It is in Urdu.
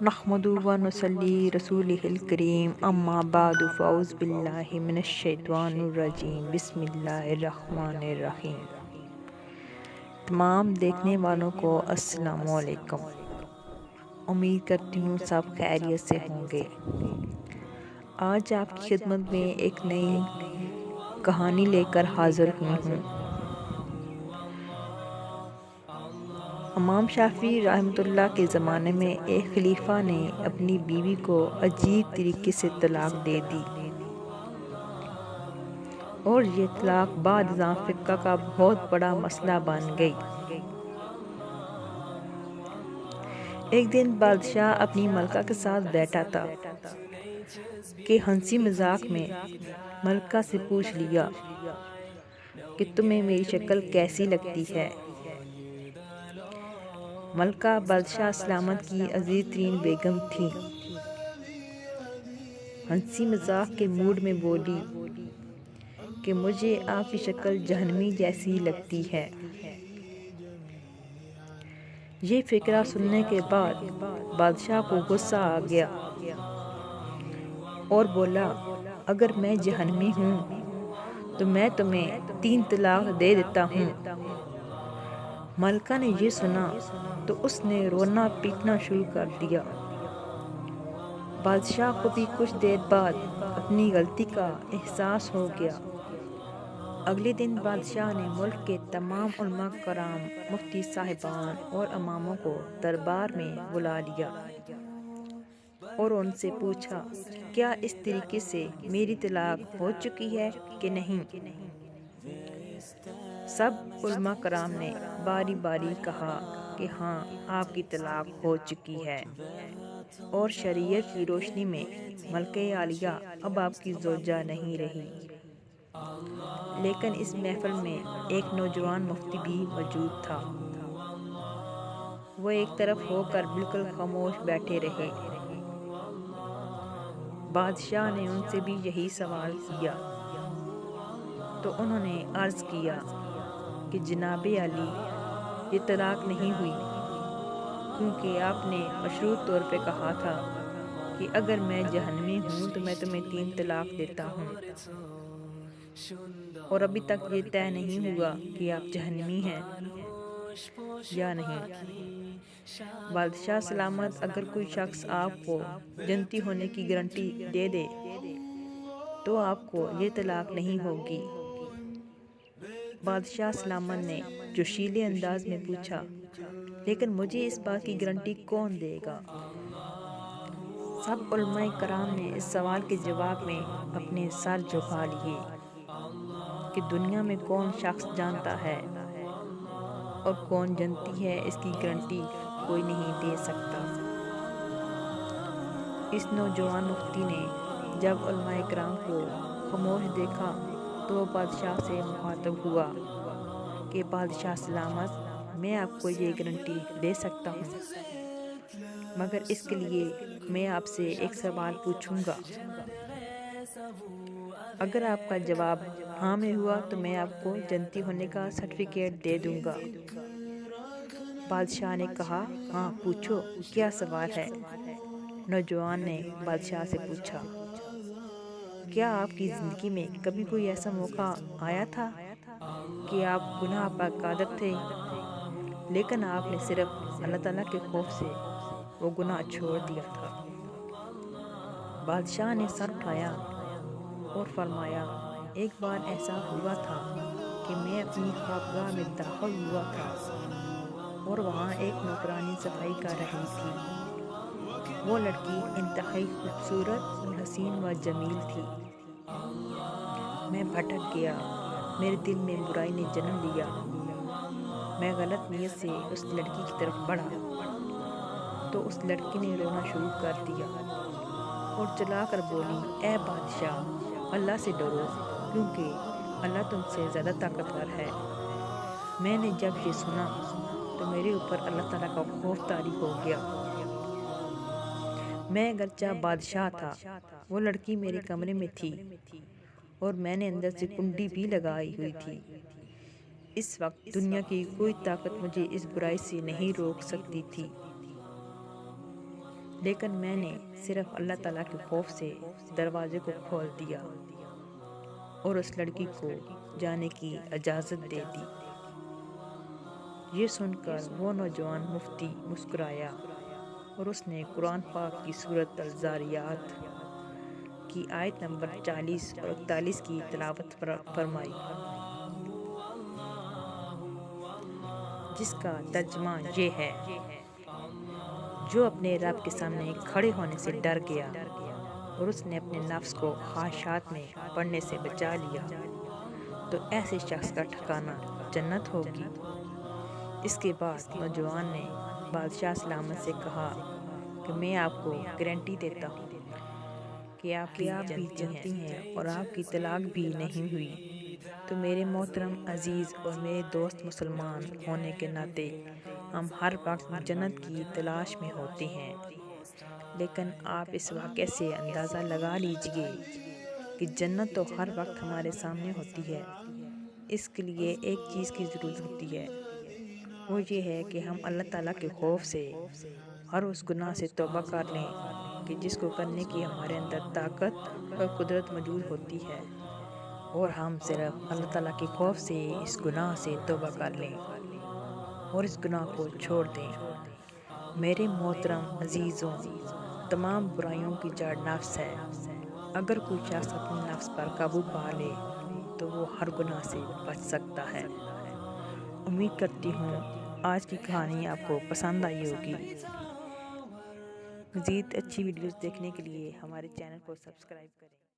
نحمدہ و نصلی رسولہ الکریم اما بعد فاعوذ باللہ من الشیطان الرجیم بسم اللہ الرحمن الرحیم۔ تمام دیکھنے والوں کو السلام علیکم۔ امید کرتی ہوں سب خیریت سے ہوں گے۔ آج آپ کی خدمت میں ایک نئی کہانی لے کر حاضر ہوئی ہوں۔ امام شافعی رحمۃ اللہ کے زمانے میں ایک خلیفہ نے اپنی بیوی کو عجیب طریقے سے طلاق دے دی، اور یہ طلاق بعد ازاں فقہ کا بہت بڑا مسئلہ بن گئی۔ ایک دن بادشاہ اپنی ملکہ کے ساتھ بیٹھا تھا کہ ہنسی مذاق میں ملکہ سے پوچھ لیا کہ تمہیں میری شکل کیسی لگتی ہے؟ ملکہ بادشاہ سلامت کی عزیز ترین بیگم تھی۔ ہنسی مذاق کے موڈ میں بولی کہ مجھے آپ کی شکل جہنمی جیسی لگتی ہے۔ یہ فقرہ سننے کے بعد بادشاہ کو غصہ آ گیا اور بولا، اگر میں جہنمی ہوں تو میں تمہیں 3 طلاق دے دیتا ہوں۔ ملکہ نے یہ سنا تو اس نے رونا پیٹنا شروع کر دیا۔ بادشاہ کو بھی کچھ دیر بعد اپنی غلطی کا احساس ہو گیا۔ اگلے دن بادشاہ نے ملک کے تمام علماء کرام، مفتی صاحبان اور اماموں کو دربار میں بلا لیا اور ان سے پوچھا، کیا اس طریقے سے میری طلاق ہو چکی ہے کہ نہیں؟ سب علماء کرام نے باری باری کہا کہ ہاں، آپ کی طلاق ہو چکی ہے، اور شریعت کی روشنی میں ملکہ عالیہ اب آپ کی زوجہ نہیں رہی۔ لیکن اس محفل میں ایک نوجوان مفتی بھی موجود تھا۔ وہ ایک طرف ہو کر بالکل خاموش بیٹھے رہے۔ بادشاہ نے ان سے بھی یہی سوال کیا تو انہوں نے عرض کیا کہ جناب عالی، یہ طلاق نہیں ہوئی، کیونکہ آپ نے مشروط طور پہ کہا تھا کہ اگر میں جہنمی ہوں تو میں تمہیں 3 طلاق دیتا ہوں، اور ابھی تک یہ طے نہیں ہوا کہ آپ جہنمی ہیں یا نہیں۔ بادشاہ سلامت، اگر کوئی شخص آپ کو جنتی ہونے کی گارنٹی دے دے تو آپ کو یہ طلاق نہیں ہوگی۔ بادشاہ سلامت نے جوشیلے انداز میں پوچھا، لیکن مجھے اس بات کی گارنٹی کون دے گا؟ سب علماء کرام نے اس سوال کے جواب میں اپنے سر جھکا لیے کہ دنیا میں کون شخص جانتا ہے اور کون جنتی ہے، اس کی گارنٹی کوئی نہیں دے سکتا۔ اس نوجوان مفتی نے جب علماء کرام کو خاموش دیکھا تو وہ بادشاہ سے مخاطب ہوا کہ بادشاہ سلامت، میں آپ کو یہ گارنٹی دے سکتا ہوں، مگر اس کے لیے میں آپ سے ایک سوال پوچھوں گا۔ اگر آپ کا جواب ہاں میں ہوا تو میں آپ کو جنتی ہونے کا سرٹیفکیٹ دے دوں گا۔ بادشاہ نے کہا، ہاں پوچھو، کیا سوال ہے؟ نوجوان نے بادشاہ سے پوچھا، کیا آپ کی زندگی میں کبھی کوئی ایسا موقع آیا تھا کہ آپ گناہ پر قادر تھے، لیکن آپ نے صرف اللہ تعالیٰ کے خوف سے وہ گناہ چھوڑ دیا تھا؟ بادشاہ نے سر اٹھایا اور فرمایا، ایک بار ایسا ہوا تھا کہ میں اپنی خوابگاہ میں داخل ہوا تھا اور وہاں ایک نوکرانی صفائی کر رہی تھی۔ وہ لڑکی انتہائی خوبصورت اور حسین و جمیل تھی۔ میں بھٹک گیا، میرے دل میں برائی نے جنم لیا۔ میں غلط نیت سے اس لڑکی کی طرف بڑھا تو اس لڑکی نے رونا شروع کر دیا اور چلا کر بولی، اے بادشاہ، اللہ سے ڈرو، کیونکہ اللہ تم سے زیادہ طاقتور ہے۔ میں نے جب یہ سنا تو میرے اوپر اللہ تعالیٰ کا خوف طاری ہو گیا۔ میں اگرچہ بادشاہ تھا، وہ لڑکی میرے کمرے میں تھی اور میں نے اندر سے کنڈی بھی لگائی ہوئی تھی۔ اس وقت دنیا کی کوئی طاقت مجھے اس برائی سے نہیں روک سکتی تھی۔ لیکن میں نے صرف اللہ تعالیٰ کے خوف سے دروازے کو کھول دیا اور اس لڑکی کو جانے کی اجازت دے دی۔ یہ سن کر وہ نوجوان مفتی مسکرایا اور اس نے قرآن پاک کی سورۃ الذاریات کی آیت نمبر 40 اور 41 کی تلاوت فرمائی، جس کا ترجمہ یہ ہے: جو اپنے رب کے سامنے کھڑے ہونے سے ڈر گیا اور اس نے اپنے نفس کو خواہشات میں پڑنے سے بچا لیا تو ایسے شخص کا ٹھکانہ جنت ہوگی۔ اس کے بعد نوجوان نے بادشاہ سلامت سے کہا کہ میں آپ کو گارنٹی دیتا ہوں کہ آپ بھی جنتی ہیں اور آپ کی طلاق بھی نہیں ہوئی، تو میرے محترم عزیز اور میرے دوست مسلمان ہونے کے ناطے ہم ہر وقت جنت کی تلاش میں ہوتے ہیں، لیکن آپ اس واقعے سے اندازہ لگا لیجئے کہ جنت تو ہر وقت ہمارے سامنے ہوتی ہے۔ اس کے لیے ایک چیز کی ضرورت ہوتی ہے، وہ یہ ہے کہ ہم اللہ تعالیٰ کے خوف سے ہر اس گناہ سے توبہ کر لیں کہ جس کو کرنے کی ہمارے اندر طاقت اور قدرت موجود ہوتی ہے، اور ہم صرف اللہ تعالیٰ کے خوف سے اس گناہ سے توبہ کر لیں اور اس گناہ کو چھوڑ دیں۔ میرے محترم عزیزوں، تمام برائیوں کی جڑ نفس ہے۔ اگر کوئی شخص اپنے نفس پر قابو پا لے تو وہ ہر گناہ سے بچ سکتا ہے۔ امید کرتی ہوں آج کی کہانی آپ کو پسند آئی ہوگی۔ مزید اچھی ویڈیوز دیکھنے کے لیے ہمارے چینل کو سبسکرائب کریں۔